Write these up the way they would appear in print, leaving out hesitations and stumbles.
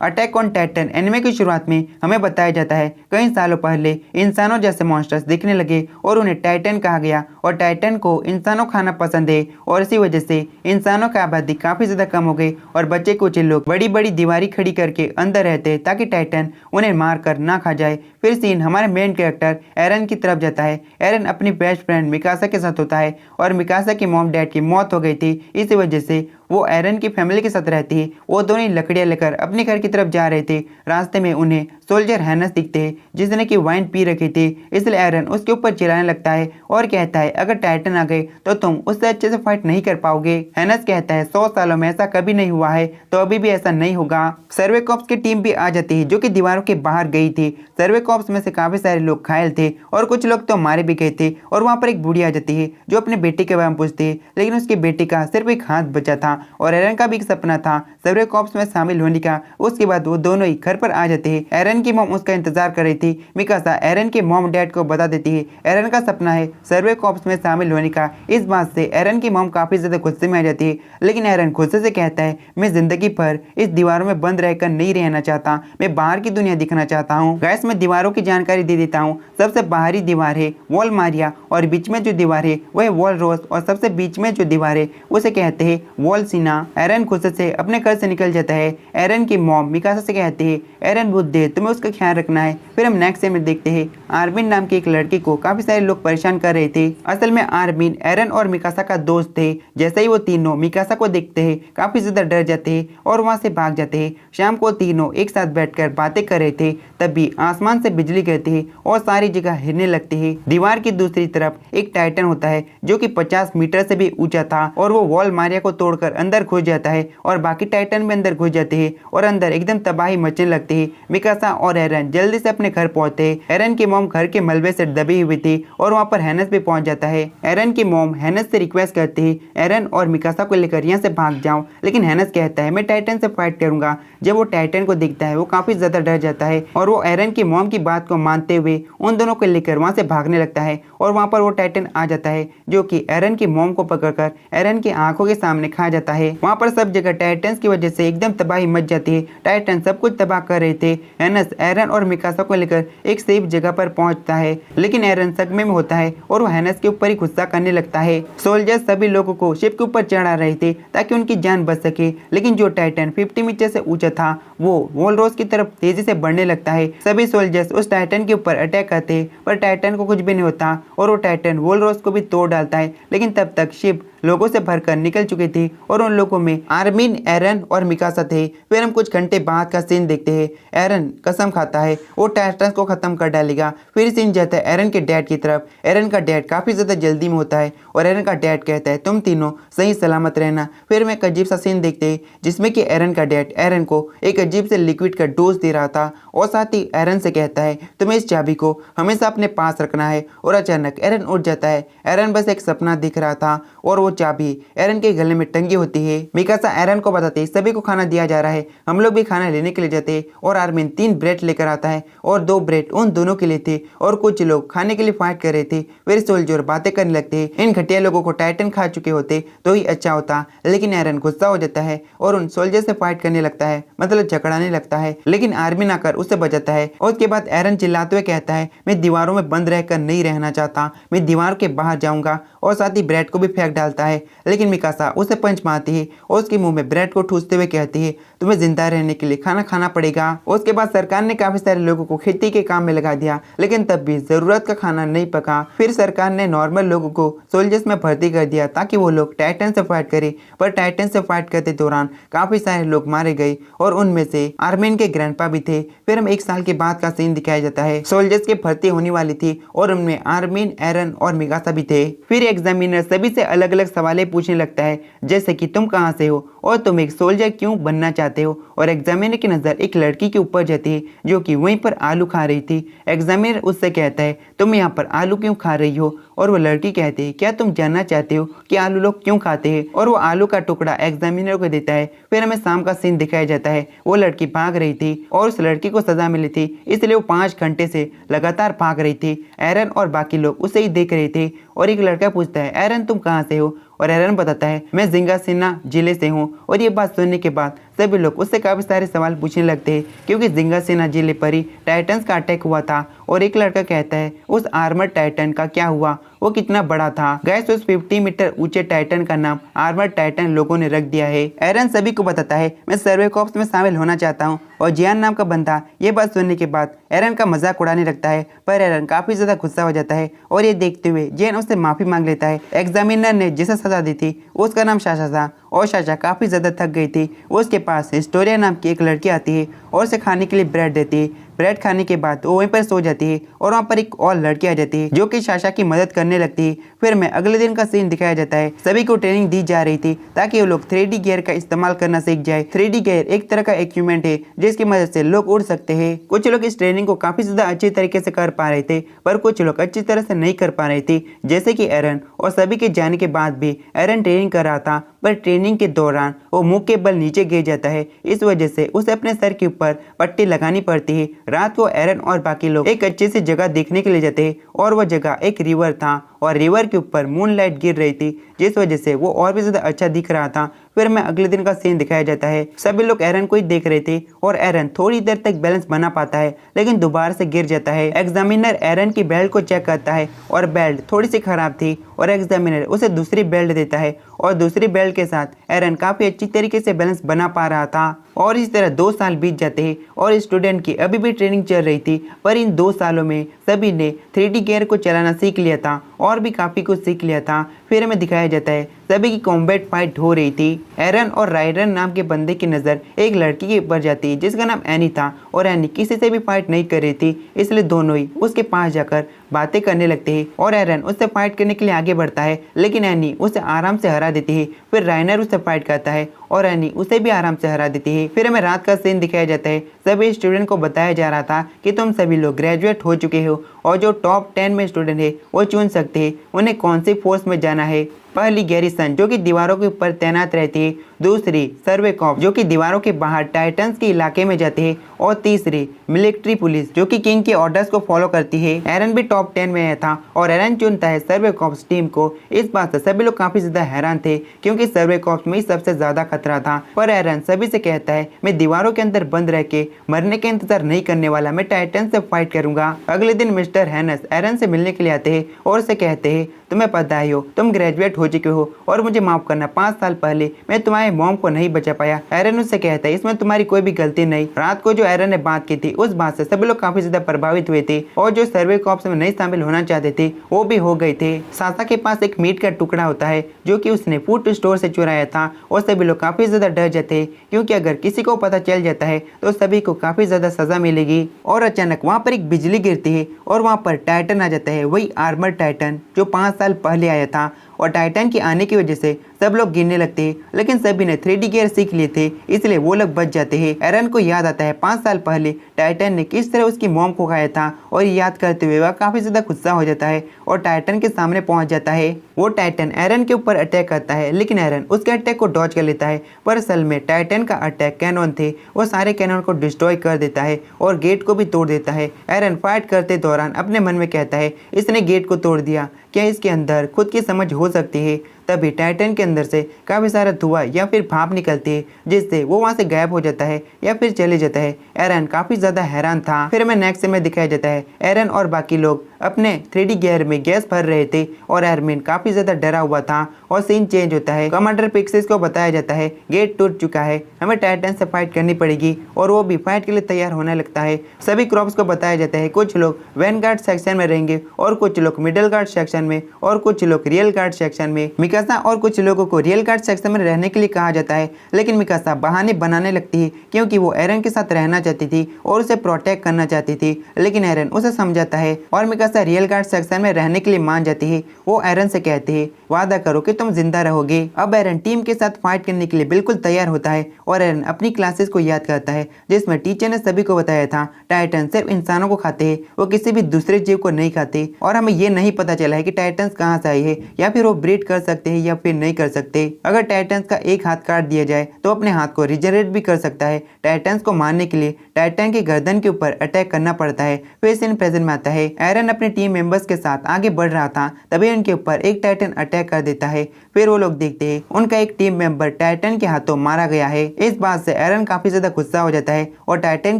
Attack on Titan anime की शुरुआत में हमें बताया जाता है कई सालों पहले इंसानों जैसे मॉन्स्टर्स दिखने लगे और उन्हें टाइटन कहा गया और टाइटन को इंसानों खाना पसंद है और इसी वजह से इंसानों की आबादी काफी ज्यादा कम हो गई और बच्चे कुछ लोग बड़ी बड़ी दीवारी खड़ी करके अंदर रहते हैं ताकि टाइटन उन्हें मार कर ना खा जाए। फिर सीन हमारे मेन कैरेक्टर एरन की तरफ जाता है। एरन अपनी बेस्ट फ्रेंड मिकासा के साथ होता है और मिकासा की मॉम डैड की मौत हो गई थी, इसी वजह से वो एरन की फैमिली के साथ रहती है। वो दोनों ही लकड़ियां लेकर अपने घर की तरफ जा रहे थे। रास्ते में उन्हें सोल्जर हैनस दिखते हैं जिसने की वाइन पी रखी थी, इसलिए एरन उसके ऊपर चिल्लाने लगता है और कहता है अगर टाइटन आ गए तो तुम उससे अच्छे से फाइट नहीं कर पाओगे। हैनस कहता है 100 सालों में ऐसा कभी नहीं हुआ है तो अभी भी ऐसा नहीं होगा। सर्वे कॉप्स की टीम भी आ जाती है जो कि दीवारों के बाहर गई थी। सर्वे कॉप्स में से काफी सारे लोग घायल थे और कुछ लोग तो मारे भी गए थे और वहां पर एक बूढ़ी आ जाती है जो अपने बेटे के बारे में पूछती है, लेकिन उसकी बेटी का सिर्फ एक हाथ बचा था और एरन का भी एक सपना था सर्वे कॉप्स में शामिल होने का। उसके बाद वो दोनों ही घर पर आ जाते हैं। एरन की मॉम उसका इंतजार कर रही थी। मिकासा एरन के मॉम डैड को बता देती है एरन का सपना है सर्वे कॉप्स में शामिल होने का। इस बात से एरन की मॉम काफी ज्यादा गुस्से में आ जाती है, लेकिन एरन गुस्से से कहता है मैं जिंदगी भर इस दीवारों में बंद रहकर नहीं रहना चाहता, मैं बाहर की दुनिया दिखना चाहता हूँ। गैस में दीवारों की जानकारी दे देता हूँ। सबसे बाहरी दीवार है वॉल मारिया और बीच में जो दीवार है वह वॉल रोज और सबसे बीच में जो दीवार है उसे कहते हैं वॉल सीना। एरन गुस्से से अपने घर से निकल जाता है। एरन की मॉम मिकासा से कहती है एरन बुद्धे तुम्हें उसका ख्याल रखना है। फिर हम नेक्स्ट सीन में देखते हैं आर्मिन नाम की एक लड़की को काफी सारे लोग परेशान कर रहे थे। असल में आर्मिन एरन और मिकासा का दोस्त थे। जैसे ही वो तीनों मिकासा को देखते हैं काफी ज्यादा डर जाते हैं और वहां से भाग जाते हैं। शाम को तीनों एक साथ बैठकर बातें कर रहे थे, तभी आसमान से बिजली गिरती है और सारी जगह हिलने लगती है। दीवार की दूसरी तरफ एक टाइटन होता है जो कि 50 मीटर से भी ऊंचा था और वो वॉल मारिया को तोड़कर अंदर घुस जाता है और बाकी टाइटन भी अंदर घुस जाते हैं और अंदर एकदम तबाही मचने लगती है। मिकासा और एरन जल्दी से अपने घर पहुंचते हैं। एरन की मॉम घर के मलबे से दबी हुई थी और वहां पर हैनस भी पहुंच जाता है। एरन की मॉम हैनस से रिक्वेस्ट करती है एरन और मिकासा को लेकर यहाँ से भाग जाओ, लेकिन हैनस कहता है मैं टाइटन से फाइट करूंगा। जब वो टाइटन को दिखता है वो काफी ज्यादा डर जाता है और वो एरन की मॉम की बात को मानते हुए उन दोनों को लेकर वहां से भागने लगता है और वहां पर वो टाइटन आ जाता है जो कि एरन की मॉम को पकड़कर एरन की आंखों के सामने खा जाता है। वहां पर सब जगह टाइटन्स की वजह से एकदम तबाही मच जाती है। टाइटन सब कुछ तबाह कर रहे थे। हैनस एरन और मिकासा को लेकर एक सेफ जगह पर पहुंचता है, लेकिन एरन सदमे में होता है और वो हैनस के ऊपर ही गुस्सा करने लगता है। सोल्जर्स सभी लोगों को शिप के ऊपर चढ़ा रहे थे ताकि उनकी जान बच सके, लेकिन जो टाइटन 50 मीटर से ऊंचा था वो वॉलरोस की तरफ तेजी से बढ़ने लगता है। सभी सोल्जर्स उस टाइटन के ऊपर अटैक करते हैं पर टाइटन को कुछ भी नहीं होता और वो टाइटन वॉलरोस को भी तोड़ डालता है, लेकिन तब तक शिप लोगों से भरकर निकल चुकी थी और उन लोगों में आर्मिन एरन और मिकासा थे। फिर हम कुछ घंटे बाद का सीन देखते हैं। एरन कसम खाता है वो टाइटन्स को खत्म कर डालेगा। फिर सीन जाता है एरन के डैड की तरफ। एरन का डैड काफी ज्यादा जल्दी में होता है और एरन का डैड कहता है तुम तीनों सही सलामत रहना। फिर हम एक अजीब सा सीन देखते हैं जिसमें कि एरन का डैड एरन को एक अजीब से लिक्विड का डोज दे रहा था और साथ ही एरन से कहता है तुम्हें इस चाबी को हमेशा अपने पास रखना है। और अचानक एरन उठ जाता है। एरन बस एक सपना दिख रहा था और वो चाबी एरन के गले में टंगी होती है। मिकासा एरन को बताते सभी को खाना दिया जा रहा है, हम लोग भी खाना लेने के लिए जाते हैं और आर्मिन 3 ब्रेड लेकर आता है और 2 ब्रेड उन दोनों के लिए थे और कुछ लोग खाने के लिए फाइट कर रहे थे। फिर सोल्जर बातें करने लगते हैं इन घटिया लोगों को टाइटन खा चुके होते तो ही अच्छा होता, लेकिन एरन गुस्सा हो जाता है और उन सोल्जर से फाइट करने लगता है, मतलब झगड़ाने लगता है, लेकिन आर्मिन आकर उसे बचाता है। और उसके बाद एरन चिल्लाते हुए कहता है मैं दीवारों में बंद रहकर नहीं रहना चाहता, मैं दीवार के बाहर जाऊंगा और साथ ही ब्रेड को भी फेंक डालता है, लेकिन मिकासा उसे पंच मारती है और उसके मुंह में ब्रेड को ठूसते हुए कहती है तुम्हें जिंदा रहने के लिए खाना खाना पड़ेगा। उसके बाद सरकार ने काफी सारे लोगों को खेती के काम में लगा दिया, लेकिन तब भी जरूरत का खाना नहीं पका। फिर सरकार ने नॉर्मल लोगों को सोल्जर्स में भर्ती कर दिया ताकि वो लोग टाइटन से फाइट करें, पर टाइटन से फाइट करते दौरान काफी सारे लोग मारे गए और उनमें से आर्मिन के ग्रैंडपा भी थे। फिर हम 1 साल के बाद का सीन दिखाया जाता है। सोल्जर्स की भर्ती होने वाली थी और उनमें आर्मिन एरन और मिकासा भी थे। फिर एग्जामिनर सभी से अलग अलग सवाल पूछने लगता है जैसे कि तुम कहां से हो और तुम एक सोल्जर क्यों बनना चाहते हो। और एग्जामिनर की नजर एक लड़की के ऊपर जाती है जो कि वहीं पर आलू खा रही थी। एग्जामिनर उससे कहता है तुम यहाँ पर आलू क्यों खा रही हो और वो लड़की कहती है क्या तुम जानना चाहते हो कि आलू लोग क्यों खाते हैं, और वो आलू का टुकड़ा एग्जामिनर को देता है। फिर हमें शाम का सीन दिखाया जाता है। वो लड़की भाग रही थी और उस लड़की को सजा मिली थी, इसलिए वो 5 घंटे से लगातार भाग रही थी। एरन और बाकी लोग उसे ही देख रहे थे और एक लड़का पूछता है एरन तुम कहाँ से हो, और एरन बताता है मैं जिंगासिना जिले से हूँ। और ये बात सुनने के बाद सभी लोग उससे काफ़ी सारे सवाल पूछने लगते हैं क्योंकि जिंगा सेना जिले पर ही टाइटन्स का अटैक हुआ था। और एक लड़का कहता है उस आर्मर्ड टाइटन का क्या हुआ, वो कितना बड़ा था। गैस उस 50 मीटर ऊंचे टाइटन का नाम आर्मर्ड टाइटन लोगों ने रख दिया है। एरन सभी को बताता है मैं सर्वे कॉर्प्स में शामिल होना चाहता हूँ। और जियान नाम का बंदा ये बात सुनने के बाद एरन का मजाक उड़ाने लगता है, पर एरन काफी ज्यादा गुस्सा हो जाता है और ये देखते हुए जियान उससे माफी मांग लेता है। एग्जामिनर ने जिसे सजा दी थी उसका नाम शाशा था और शाशा काफी ज्यादा थक गई थी। उसके पास हिस्टोरिया नाम की एक लड़की आती है और उसे खाने के लिए ब्रेड देती है। ब्रेड खाने के बाद वो वहीं पर सो जाती है और वहाँ पर एक और लड़की आ जाती है जो कि शाशा की मदद करने लगती है। फिर में अगले दिन का सीन दिखाया जाता है। सभी को ट्रेनिंग दी जा रही थी ताकि वो लोग 3D गियर का इस्तेमाल करना सीख जाए। 3D गियर एक तरह का इक्विपमेंट है जिसकी मदद से लोग उड़ सकते हैं। कुछ लोग इस ट्रेनिंग को काफी ज्यादा अच्छी तरीके से कर पा रहे थे, पर कुछ लोग अच्छी तरह से नहीं कर पा रहे थे, जैसे कि एरन। और सभी के जाने के बाद भी एरन ट्रेनिंग कर रहा था, पर ट्रेनिंग के दौरान वो मुंह के बल नीचे गिर जाता है। इस वजह से उसे अपने सर के ऊपर पट्टी लगानी पड़ती है। रात को एरन और बाकी लोग एक अच्छी सी जगह देखने के लिए जाते हैं और वह जगह एक रिवर था और रिवर के ऊपर मूनलाइट गिर रही थी, जिस वजह से वो और भी ज्यादा अच्छा दिख रहा था। फिर में अगले दिन का सीन दिखाया जाता है। सभी लोग एरन को ही देख रहे थे और एरन थोड़ी देर तक बैलेंस बना पाता है लेकिन दोबारा से गिर जाता है। एग्जामिनर एरन की बेल्ट को चेक करता है और बेल्ट थोड़ी सी खराब थी और एग्जामिनर उसे दूसरी बेल्ट देता है और दूसरी बेल्ट के साथ एरन काफी अच्छी तरीके से बैलेंस बना पा रहा था। और इस तरह 2 साल बीत जाते हैं और स्टूडेंट की अभी भी ट्रेनिंग चल रही थी, पर इन 2 सालों में सभी ने 3D गियर को चलाना सीख लिया था और भी काफी कुछ सीख लिया था। फिर हमें दिखाया जाता है सभी की कॉम्बैट फाइट हो रही थी। एरन और राइडर नाम के बंदे की नजर एक लड़की के ऊपर जाती है जिसका नाम एनी था और एनी किसी से भी फाइट नहीं कर रही थी, इसलिए दोनों ही उसके पास जाकर बातें करने लगते हैं और एरन उससे फाइट करने के लिए आगे बढ़ता है लेकिन एनी उसे आराम से हरा देती है। फिर राइनर उससे फाइट करता है और एनी उसे भी आराम से हरा देती है। फिर हमें रात का सीन दिखाया जाता है। सभी स्टूडेंट को बताया जा रहा था कि तुम सभी लोग ग्रेजुएट हो चुके हो और जो टॉप 10 में स्टूडेंट है वो चुन सकते हैं उन्हें कौन सी फोर्स में जाना है। पहली गैरिसन जो कि दीवारों के ऊपर तैनात रहती है, दूसरी सर्वे कॉर्प्स जो कि दीवारों के बाहर टाइटन्स के इलाके में जाते हैं और तीसरी मिलिट्री पुलिस जो कि किंग के ऑर्डर्स को फॉलो करती है। एरन भी टॉप 10 में था और एरन चुनता है सर्वे कॉर्प्स टीम को। इस बात से सभी लोग काफी ज्यादा हैरान थे क्योंकि सर्वे कॉर्प्स में ही सबसे ज्यादा खतरा था। पर एरन सभी से कहता है मैं दीवारों के अंदर बंद रह के मरने के इंतजार नहीं करने वाला, मैं टाइटन से फाइट करूंगा। अगले दिन मिस्टर हैनस एरन से मिलने के लिए आते हैं और उसे कहते हैं तुम्हें पता ही हो तुम ग्रेजुएट हो चुके हो और मुझे माफ करना, 5 साल पहले मैं तुम्हारे मॉम को नहीं बचा पाया। एरन उससे कहता है इसमें तुम्हारी कोई भी गलती नहीं। रात को जो एरन ने बात की थी उस बात से सभी लोग काफी ज्यादा प्रभावित हुए थे और जो सर्वे कॉर्प्स में नहीं शामिल होना चाहते थे वो भी हो गए थे। सासा के पास एक मीट का टुकड़ा होता है जो कि उसने फूड स्टोर से चुराया था और सभी लोग काफी ज्यादा डर जाते हैं क्योंकि अगर किसी को पता चल जाता है तो सभी को काफी ज्यादा सजा मिलेगी। और अचानक वहाँ पर एक बिजली गिरती है और वहाँ पर टाइटन आ जाता है, वही आर्मर टाइटन जो 5 साल पहले आया था। और टाइटन के आने की वजह से सब लोग गिरने लगते हैं लेकिन सभी ने 3D गियर सीख लिए थे इसलिए वो लोग बच जाते हैं। एरन को याद आता है 5 साल पहले टाइटन ने किस तरह उसकी मॉम को खाया था और याद करते हुए वह काफी ज्यादा गुस्सा हो जाता है और टाइटन के सामने पहुंच जाता है। वो टाइटन एरन के ऊपर अटैक करता है लेकिन एरन उसके अटैक को डॉज कर लेता है, पर असल में टाइटन का अटैक कैनन थे, वो सारे कैनन को डिस्ट्रॉय कर देता है और गेट को भी तोड़ देता है। एरन फाइट करते दौरान अपने मन में कहता है इसने गेट को तोड़ दिया, क्या इसके अंदर खुद की समझ हो सकती है। तभी टाइटन के अंदर से काफी सारा धुआं या फिर भाप निकलती है जिससे वो वहां से गायब हो जाता है या फिर चले जाता है। एरन काफी ज्यादा हैरान था। फिर हमें नेक्स्ट में दिखाया जाता है एरन और बाकी लोग अपने 3D गियर में गैस भर रहे थे और एरमिन काफी ज्यादा डरा हुआ था और सीन चेंज होता है। कमांडर पिक्सिस को बताया जाता है गेट टूट चुका है, हमें टाइटन से फाइट करनी पड़ेगी और वो भी फाइट के लिए तैयार होने लगता है। सभी क्रॉप्स को बताया जाता है कुछ लोग वैनगार्ड सेक्शन में रहेंगे और कुछ लोग मिडिल गार्ड सेक्शन में और कुछ लोग रियल गार्ड सेक्शन में। मिकासा और कुछ लोगों को रियल गार्ड सेक्शन में रहने के लिए कहा जाता है लेकिन मिकासा बहाने बनाने लगती है क्योंकि वो एरन के साथ रहना चाहती थी और उसे प्रोटेक्ट करना चाहती थी, लेकिन एरन उसे समझाता है और मिकासा रियल गार्ड सेक्शन में रहने के लिए मान जाती है। वो एरन से कहती है वादा करो कि तुम जिंदा रहोगे। अब एरन टीम के साथ फाइट करने के लिए बिल्कुल तैयार होता है और एरन अपनी क्लासेस को याद करता है जिसमें टीचर ने सभी को बताया था टाइटन सिर्फ इंसानों को खाते हैं, वो किसी भी दूसरे जीव को नहीं खाते। और हमें ये नहीं पता चला है कि टाइटन्स कहाँ से आई है या फिर वो ब्रीड कर सकते हैं या फिर नहीं कर सकते। अगर टाइटन्स का एक हाथ काट दिया जाए तो अपने हाथ को रिजनरेट भी कर सकता है। टाइटन्स को मारने के लिए टाइटन की गर्दन के ऊपर अटैक करना पड़ता है। फिर सीन प्रेजेंट में आता है, एरन अपने टीम मेंबर्स के साथ आगे बढ़ रहा था, तभी उनके ऊपर एक टाइटन अटैक कर देता है। फिर वो लोग देखते हैं उनका एक टीम मेंबर टाइटन के हाथों मारा गया है। इस बात से एरन काफी ज्यादा गुस्सा हो जाता है और टाइटन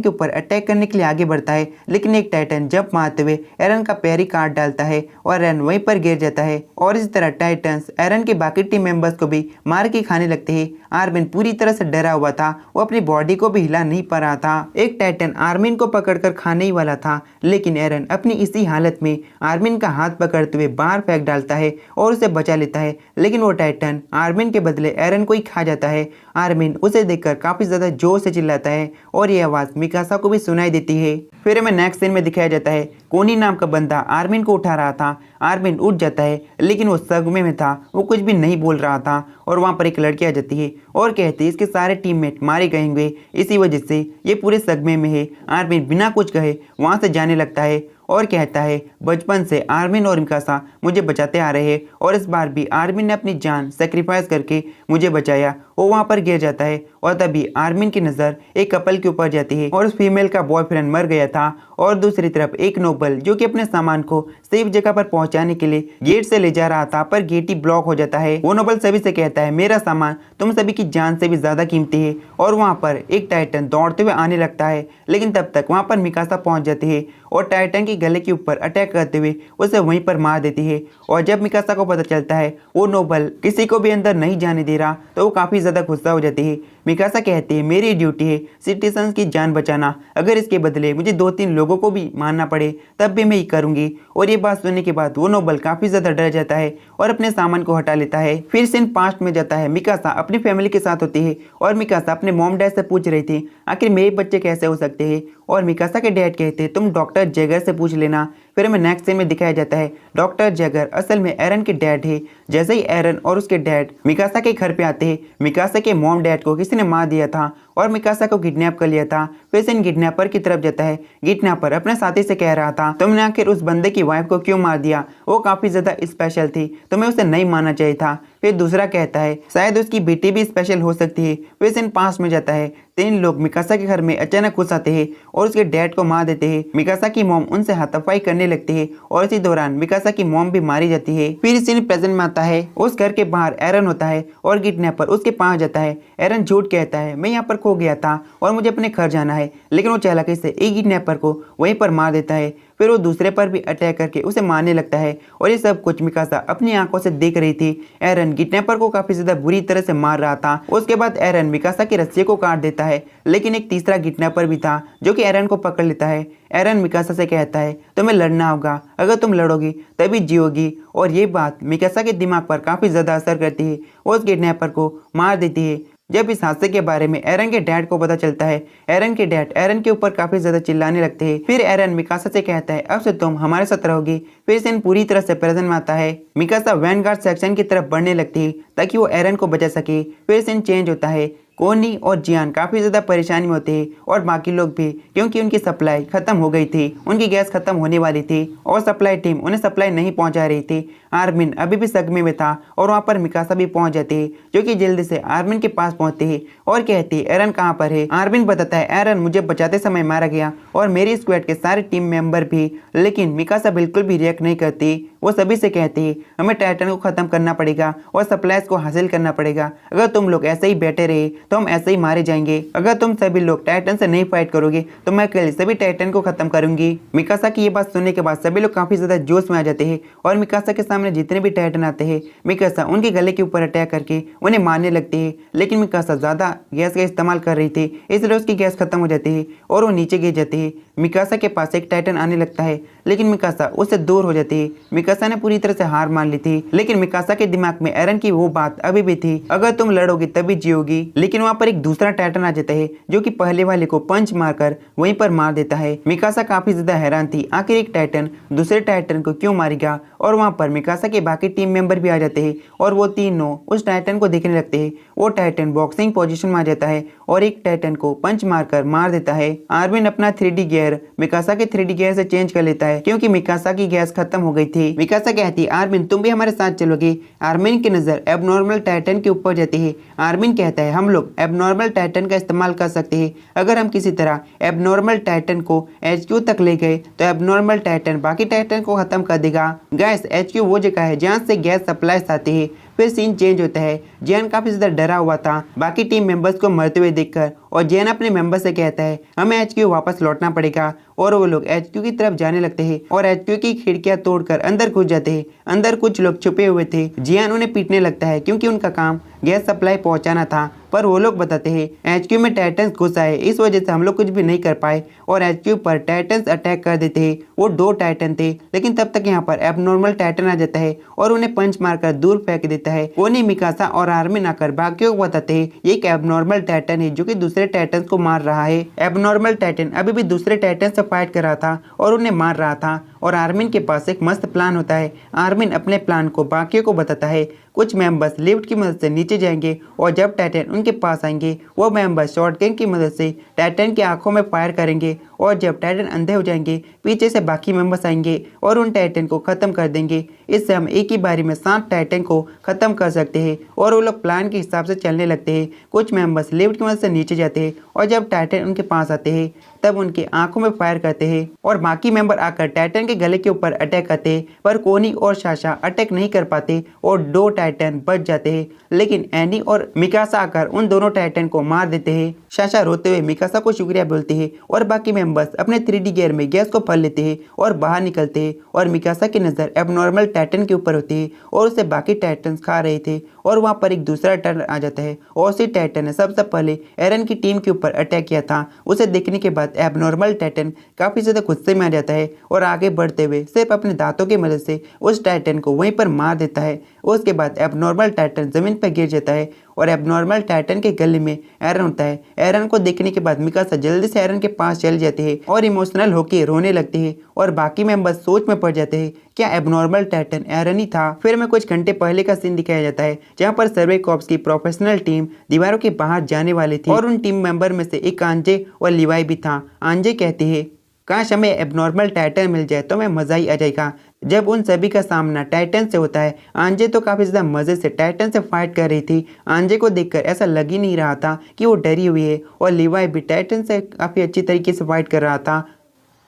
के ऊपर अटैक करने के लिए आगे बढ़ता है, लेकिन एक टाइटन जंप मारते हुए एरन का पैर ही काट डालता है और एरन वहीं पर गिर जाता है। और इस तरह टाइटन्स एरन के बाकी टीम मेंबर्स को भी मार के खाने लगते हैं। आर्मिन पूरी तरह से डरा हुआ था, वो अपनी बॉडी को भी हिला नहीं पा रहा था। एक टाइटन आर्मिन को पकड़कर खाने ही वाला था, लेकिन एरन अपनी इसी हालत में आर्मिन का हाथ पकड़ते हुए बाहर फेंक डालता है और उसे बचा लेता है, लेकिन वो टाइटन आर्मिन के बदले एरन को ही खा जाता है। आर्मिन उसे देखकर काफी ज्यादा जोर से चिल्लाता है और ये आवाज मिकासा को भी सुनाई देती है। फिर हमें नेक्स्ट सीन में दिखाया जाता है, कोनी नाम का बंदा आर्मिन को उठा रहा था। आर्मिन उठ जाता है, लेकिन वो सदमे में था, वो कुछ भी नहीं बोल रहा था। और वहाँ पर एक लड़की आ जाती है और कहती है इसके सारे टीममेट मारे गए होंगे, इसी वजह से ये पूरे सदमे में है। आर्मिन बिना कुछ कहे वहाँ से जाने लगता है और कहता है बचपन से आर्मिन और मिकासा मुझे बचाते आ रहे हैं और इस बार भी आर्मिन ने अपनी जान सेक्रीफाइस करके मुझे बचाया। वो वहाँ पर गिर जाता है और तभी आर्मिन की नज़र एक कपल के ऊपर जाती है और उस फीमेल का बॉयफ्रेंड मर गया था। और दूसरी तरफ एक नोबल जो कि अपने सामान को सेफ जगह पर पहुंचाने के लिए गेट से ले जा रहा था, पर गेट ही ब्लॉक हो जाता है। वो नोबल सभी से कहता है मेरा सामान तुम सभी की जान से भी ज्यादा कीमती है। और वहाँ पर एक टाइटन दौड़ते हुए आने लगता है, लेकिन तब तक वहाँ पर मिकासा पहुंच जाती है और टाइटन के गले के ऊपर अटैक करते हुए उसे वहीं पर मार देती है। और जब मिकासा को पता चलता है वो नोबल किसी को भी अंदर नहीं जाने दे रहा, तो वो काफी ज्यादा गुस्सा हो जाती है। मिकासा कहती है मेरी ड्यूटी है सिटीजन्स की जान बचाना, अगर इसके बदले मुझे 2-3 लोगों को भी मारना पड़े तब भी मैं ये करूंगी। और ये बात सुनने के बाद वो नोबल काफी ज्यादा डर जाता है और अपने सामान को हटा लेता है। फिर सीन पास्ट में जाता है, मिकासा अपनी फैमिली के साथ होती है और मिकासा अपने मॉम डैड से पूछ रही थी आखिर मेरे बच्चे कैसे हो सकते हैं। और मिकासा के डैड कहते हैं तुम डॉक्टर जैगर से पूछ लेना। फिर हमें नेक्स्ट सीन में दिखाया जाता है डॉक्टर जैगर असल में एरन के डैड है। जैसे ही एरन और उसके डैड मिकासा के घर पे आते हैं, मिकासा के मॉम डैड को किसी ने मार दिया था और मिकासा को किडनैप कर लिया था। फिर सीन किडनैपर की तरफ जाता है। किडनैपर अपने साथी से कह रहा था तुमने आखिर उस बंदे की वाइफ को क्यों मार दिया, वो काफी ज्यादा स्पेशल थी, तुम्हें उसे नहीं मारना चाहिए था। फिर दूसरा कहता है शायद उसकी बेटी भी स्पेशल हो सकती है। फिर सीन पास में जाता है, 3 लोग मिकासा के घर में अचानक घुस आते हैं और उसके डैड को मार देते हैं। मिकासा की मॉम उनसे हाथापाई करने लगती है और इसी दौरान मिकासा की मॉम भी मारी जाती है। फिर सीन प्रेजेंट में आता है, उस घर के बाहर एरन होता है और किडनैपर उसके पास जाता है। एरन झूठ कहता है मैं यहाँ पर खो गया था और मुझे अपने घर जाना है, लेकिन वो चालाकी से एक किडनैपर को वहीं पर मार देता है। फिर वो दूसरे पर भी अटैक करके उसे मारने लगता है और ये सब कुछ मिकासा अपनी आंखों से देख रही थी। एरन किडनैपर को काफी ज्यादा बुरी तरह से मार रहा था। उसके बाद एरन मिकासा की रस्सी को काट देता है, लेकिन एक तीसरा किडनैपर भी था जो कि एरन को पकड़ लेता है। एरन मिकासा से कहता है तुम्हें लड़ना होगा, अगर तुम लड़ोगी तभी जियोगी। और ये बात मिकासा के दिमाग पर काफी ज्यादा असर करती है, वो उस किडनैपर को मार देती है। जब इस हादसे के बारे में एरन के डैड को पता चलता है, एरन के डैड एरन के ऊपर काफी ज्यादा चिल्लाने लगते हैं। फिर एरन मिकासा से कहता है अब से तुम हमारे साथ रहोगी। फिर सीन पूरी तरह से प्रेजेंट में आता है। मिकासा वैनगार्ड सेक्शन की तरफ बढ़ने लगती है ताकि वो एरन को बचा सके। फिर सीन चेंज होता है, कोनी और जियान काफी ज्यादा परेशानी में होते हैं और बाकी लोग भी, क्योंकि उनकी सप्लाई खत्म हो गई थी, उनकी गैस खत्म होने वाली थी और सप्लाई टीम उन्हें सप्लाई नहीं पहुंचा रही थी। आर्मिन अभी भी सदमे में था और वहां पर मिकासा भी पहुंच जाती है, जो कि जल्दी से आर्मिन के पास पहुंचती है और कहती है एरन कहाँ पर है। आर्मिन बताता है एरन मुझे बचाते समय मारा गया और मेरी स्क्वाड के सारे टीम मेंबर भी, लेकिन मिकासा बिल्कुल भी रिएक्ट नहीं करती। वो सभी से कहती है हमें टाइटन को खत्म करना पड़ेगा और सप्लाईज को हासिल करना पड़ेगा, अगर तुम लोग ऐसे ही बैठे रहे तो हम ऐसे ही मारे जाएंगे। अगर तुम सभी लोग टाइटन से नहीं फाइट करोगे तो मैं अकेले सभी टाइटन को खत्म करूंगी। मिकासा की ये बात सुनने के बाद सभी लोग काफी ज्यादा जोश में आ जाते हैं और मिकासा के सामने जितने भी टाइटन आते हैं मिकासा उनके गले के ऊपर अटैक करके उन्हें मारने लगती है। लेकिन मिकासा ज्यादा गैस का इस्तेमाल कर रही थी, इसलिए उसकी गैस खत्म हो जाती है और वो नीचे गिर जाती है। मिकासा के पास एक टाइटन आने लगता है, लेकिन मिकासा उससे दूर हो जाती है। मिकासा ने पूरी तरह से हार मान ली थी, लेकिन मिकासा के दिमाग में एरन की वो बात अभी भी थी, अगर तुम लड़ोगी तभी जियोगी। लेकिन वहाँ पर एक दूसरा टाइटन आ जाता है जो कि पहले वाले को पंच मारकर वहीं पर मार देता है। मिकासा काफी ज्यादा हैरान थी, आखिर एक टाइटन दूसरे टाइटन को क्यों मारेगा। और वहाँ पर मिकासा के बाकी टीम मेंबर भी आ जाते हैं और वो तीनों उस टाइटन को देखने लगते हैं। वो टाइटन बॉक्सिंग पोजीशन में आ जाता है और एक टाइटन को पंच मारकर मार देता है। आर्मिन अपना 3D गियर मिकासा के 3D गियर से चेंज कर लेता है, क्योंकि मिकासा की गैस खत्म हो गई थी। मिकासा कहती है आर्मिन तुम भी हमारे साथ चलोगे। आर्मिन की नजर एबनॉर्मल टाइटन के ऊपर जाती है। आर्मिन कहता है हम लोग लोग एबनॉर्मल टाइटन का इस्तेमाल कर सकते हैं। अगर हम किसी तरह एबनॉर्मल टाइटन को HQ तक ले गए तो एबनॉर्मल टाइटन बाकी टाइटन को खत्म कर देगा। गैस HQ वो जगह है जहाँ से गैस सप्लाई आती है। फिर सीन चेंज होता है। जियान काफी ज्यादा डरा हुआ था बाकी टीम मेंबर्स को मरते हुए देखकर, और जियान अपने मेंबर से कहता है हमें HQ वापस लौटना पड़ेगा, और वो लोग HQ की तरफ जाने लगते हैं और HQ की खिड़कियां तोड़कर अंदर घुस जाते हैं। अंदर कुछ लोग छुपे हुए थे। जियान उन्हें पीटने लगता है क्योंकि उनका काम गैस सप्लाई पहुंचाना था, पर वो लोग बताते हैं HQ में टाइटन्स घुस आए, इस वजह से हम लोग कुछ भी नहीं कर पाए और HQ पर टाइटन्स अटैक कर देते हैं। वो 2 टाइटन थे, लेकिन तब तक यहाँ पर एबनॉर्मल टाइटन आ जाता है और उन्हें पंच मारकर दूर फेंक देता है। कोनी, मिकासा और आर्मिन आकर बाकियों को बताते हैं ये एक एबनॉर्मल टाइटन है जो कि दूसरे टाइटन को मार रहा है। एबनॉर्मल टाइटन अभी भी दूसरे टाइटन से फाइट कर रहा था और उन्हें मार रहा था, और आर्मिन के पास एक मस्त प्लान होता है। आर्मिन अपने प्लान को बाकियों को बताता है। कुछ मेंबर्स लिफ्ट की मदद से नीचे जाएंगे और जब टाइटन उनके पास आएंगे वो मेंबर्स शॉटगन की मदद से टाइटन की आंखों में फायर करेंगे, और जब टाइटन अंधे हो जाएंगे पीछे से बाकी मेंबर्स आएंगे और उन टाइटन को खत्म कर देंगे। इससे हम एक ही बारी में 7 टाइटन को खत्म कर सकते हैं, और वो लोग प्लान के हिसाब से चलने लगते हैं। कुछ मेंबर्स लिफ्ट की मदद से नीचे जाते हैं और जब टाइटन उनके पास आते हैं तब उनकी आंखों में फायर करते हैं, और बाकी मेंबर आकर टाइटन के गले के ऊपर अटैक करते हैं, पर कोनी और साशा अटैक नहीं कर पाते और 2 टाइटन बच जाते हैं। लेकिन एनी और मिकासा आकर उन दोनों टाइटन को मार देते हैं। साशा रोते हुए मिकासा को शुक्रिया बोलते हैं और बाकी मेंबर्स अपने 3D गियर में गैस को भर लेते हैं और बाहर निकलते हैं, और मिकासा की नज़र एबनॉर्मल टाइटन के ऊपर होती है और उसे बाकी टाइटन्स खा रहे थे, और वहाँ पर एक दूसरा टाइटन आ जाता है और उसी टाइटन ने सबसे पहले एरन की टीम के ऊपर अटैक किया था। उसे देखने के बाद एबनॉर्मल टाइटन काफ़ी ज़्यादा गुस्से में आ जाता है और आगे बढ़ते हुए सिर्फ अपने दांतों की मदद से उस टाइटन को वहीं पर मार देता है। उसके बाद एबनॉर्मल टाइटन ज़मीन पर गिर जाता है और एबनॉर्मल टाइटन के गले में एरन होता है। एरन को देखने के बाद मिकासा जल्दी से एरन के पास चल जाते हैं और इमोशनल होकर रोने लगते हैं, और बाकी मेंबर्स सोच में पड़ जाते हैं क्या एबनॉर्मल टाइटन एरन ही था। फिर में कुछ घंटे पहले का सीन दिखाया जाता है जहाँ पर सर्वे कॉर्प्स की प्रोफेशनल टीम दीवारों के बाहर जाने वाली थी, और उन टीम मेंबर में से एक आंजे और लिवाई भी था। आंजे कहती है काश हमें एबनॉर्मल टाइटन मिल जाए तो हमें मजा ही आ जाएगा। जब उन सभी का सामना टाइटन से होता है, आंजे तो काफ़ी ज़्यादा मज़े से टाइटन से फाइट कर रही थी। आंजे को देखकर ऐसा लग ही नहीं रहा था कि वो डरी हुई है, और लिवाई भी टाइटन से काफ़ी अच्छी तरीके से फाइट कर रहा था।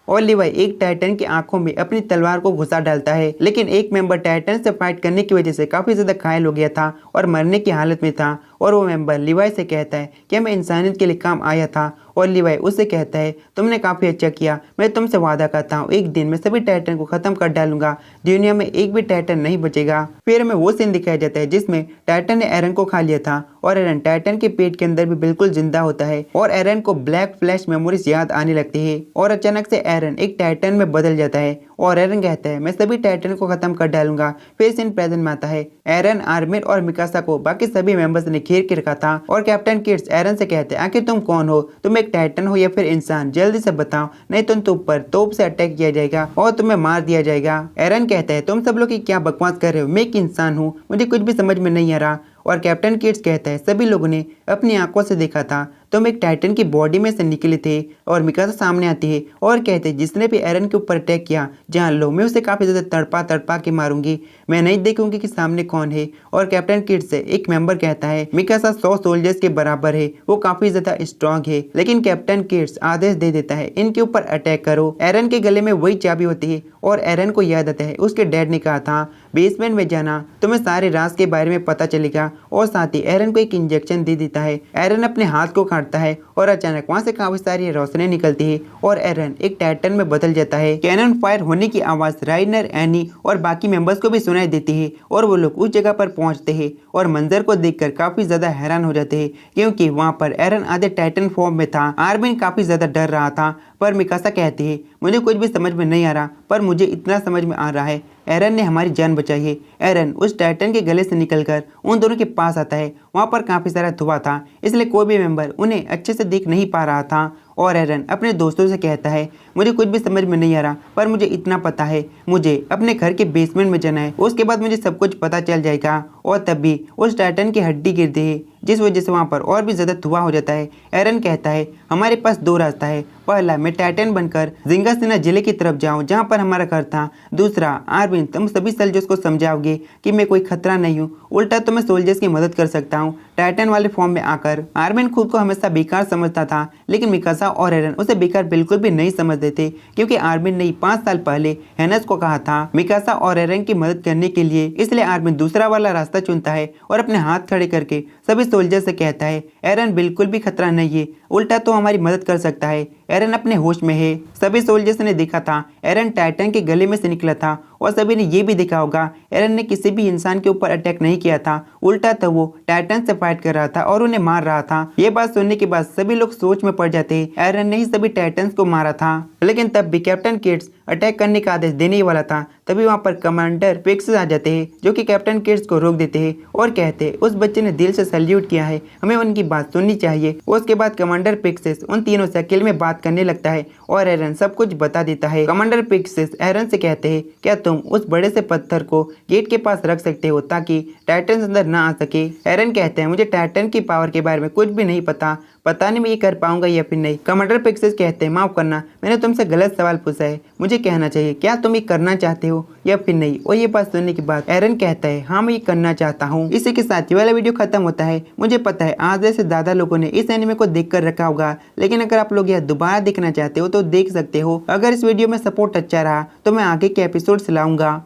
और लिवाई एक टाइटन की आंखों में अपनी तलवार को घुसा डालता है, लेकिन एक मेंबर टाइटन से फाइट करने की वजह से काफ़ी ज़्यादा घायल हो गया था और मरने की हालत में था, और वो मेंबर लिवाई से कहता है कि मैं इंसानियत के लिए काम आया था, और लिवाई उससे कहता है तुमने काफ़ी अच्छा किया, मैं तुमसे वादा करता हूँ एक दिन मैं सभी टाइटन को ख़त्म कर डालूंगा, दुनिया में एक भी टाइटन नहीं बचेगा। फिर हमें वो सीन दिखाया जाता है जिसमें टाइटन ने एरन को खा लिया था, और एरन टाइटन के पेट के अंदर भी बिल्कुल जिंदा होता है, और एरन को ब्लैक फ्लैश मेमोरीज याद आने लगती है, और अचानक से एरन एक टाइटन में बदल जाता है, और एरन कहता है मैं सभी टाइटन को खत्म कर डालूंगा। फिर सीन प्रेजेंट में आता है। एरन, आर्मिन और मिकासा को बाकी सभी मेंबर्स ने घेर के रखा था, और कैप्टन किड्स एरन से कहते हैं आखिर तुम कौन हो, तुम एक टाइटन हो या फिर इंसान, जल्दी से बताओ नहीं तो तुम पर तोप से अटैक किया जाएगा और तुम्हें मार दिया जाएगा। एरन कहता है तुम सब लोग की क्या बकवास कर रहे हो, मैं एक इंसान हूँ, मुझे कुछ भी समझ में नहीं आ रहा। और कैप्टन किड्स कहता है सभी लोगों ने अपनी आंखों से देखा था, तुम एक टाइटन की बॉडी में से निकले थे। और मिकासा सामने आती है और कहते हैं जिसने भी एरन के ऊपर अटैक किया जान लो मैं उसे काफ़ी ज़्यादा तड़पा के मारूंगी, मैं नहीं देखूंगी कि सामने कौन है। और कैप्टन किड्स से एक मेंबर कहता है मिकासा 100 सोल्जर्स के बराबर है, वो काफ़ी ज़्यादा स्ट्रांग है, लेकिन कैप्टन किड्स आदेश दे देता है इनके ऊपर अटैक करो। एरन के गले में वही चाबी होती है, और एरन को याद आता है उसके डैड ने कहा था बेसमेंट में जाना, तुम्हें सारे राज के बारे में पता चलेगा, और साथ ही एरन को एक इंजेक्शन दे देता है। एरन अपने हाथ को काटता है और अचानक वहां से काफी सारी रोशनी निकलती है और एरन एक टाइटन में बदल जाता है। कैनन फायर होने की आवाज राइनर, एनी और बाकी मेंबर्स को भी सुनाई देती है, और वो लोग उस जगह पर पहुंचते हैं और मंजर को देखकर काफी ज्यादा हैरान हो जाते हैं, क्योंकि वहां पर एरन आधे टाइटन फॉर्म में था। आर्मिन काफी ज्यादा डर रहा था, पर मिकासा कहती है मुझे कुछ भी समझ में नहीं आ रहा, पर मुझे इतना समझ में आ रहा है एरन ने हमारी जान बचाई है। एरन उस टाइटन के गले से निकलकर उन दोनों के पास आता है। वहाँ पर काफ़ी सारा धुआं था, इसलिए कोई भी मेंबर उन्हें अच्छे से देख नहीं पा रहा था। और एरन अपने दोस्तों से कहता है मुझे कुछ भी समझ में नहीं आ रहा, पर मुझे इतना पता है मुझे अपने घर के बेसमेंट में जाना है, उसके बाद मुझे सब कुछ पता चल जाएगा। और तभी उस टाइटन की हड्डी गिरती है, जिस वजह से वहाँ पर और भी ज़्यादा धुआं हो जाता है। एरन कहता है हमारे पास 2 रास्ता है, पहला मैं टाइटन बनकर जिंगासिना जिले की तरफ जाऊँ जहाँ पर हमारा घर था, दूसरा आर्मिन तुम सभी सोल्जर्स को समझाओगे कि मैं कोई खतरा नहीं हूँ, उल्टा तो मैं सोल्जर्स की मदद कर सकता हूँ। टाइटन वाले फॉर्म में आकर। आर्मिन खुद को हमेशा बेकार समझता था, लेकिन मिकासा और एरन उसे बेकार बिल्कुल भी नहीं समझते थे, क्योंकि आर्मिन ने 5 साल पहले हेनस को कहा था मिकासा और एरन की मदद करने के लिए। इसलिए आर्मिन दूसरा वाला रास्ता चुनता है और अपने हाथ खड़े करके सभी सोल्जर से कहता है एरन बिल्कुल भी खतरा नहीं है, उल्टा तो हमारी मदद कर सकता है। एरन अपने होश में है। सभी सोल्जर्स ने देखा था एरन टाइटन के गले में से निकला था, और सभी ने ये भी देखा होगा एरन ने किसी भी इंसान के ऊपर अटैक नहीं किया था, उल्टा तो वो टाइटन से फाइट कर रहा था और उन्हें मार रहा था। ये बात सुनने के बाद सभी लोग सोच में पड़ जाते हैं एरन ने ही सभी टाइटन्स को मारा था। लेकिन तब भी कैप्टन किड्स अटैक करने का आदेश देने ही वाला था, तभी वहाँ पर कमांडर पिक्सेस आ जाते हैं, जो कि कैप्टन किड्स को रोक देते हैं और कहते हैं उस बच्चे ने दिल से सैल्यूट किया है, हमें उनकी बात सुननी चाहिए। उसके बाद कमांडर पिक्सेस उन तीनों से अकेले में बात करने लगता है और एरन सब कुछ बता देता है। कमांडर पिक्सेस एरन से कहते हैं क्या तुम उस बड़े से पत्थर को गेट के पास रख सकते हो ताकि टाइटन अंदर ना आ सके। एरन कहते हैं मुझे टाइटन की पावर के बारे में कुछ भी नहीं पता नहीं मैं ये कर पाऊंगा या फिर नहीं। कमांडर पिक्सेस कहते हैं माफ करना, मैंने तुमसे गलत सवाल पूछा है, मुझे कहना चाहिए क्या तुम ये करना चाहते हो या फिर नहीं। और ये बात सुनने के बाद एरन कहता है हाँ मैं ये करना चाहता हूँ। इसी के साथ ये वाला वीडियो खत्म होता है। मुझे पता है आधे से ज्यादा लोगों ने इस एनिमे को देख कर रखा होगा, लेकिन अगर आप लोग यह दोबारा देखना चाहते हो तो देख सकते हो। अगर इस वीडियो में सपोर्ट अच्छा रहा तो मैं आगे के एपिसोड लाऊंगा।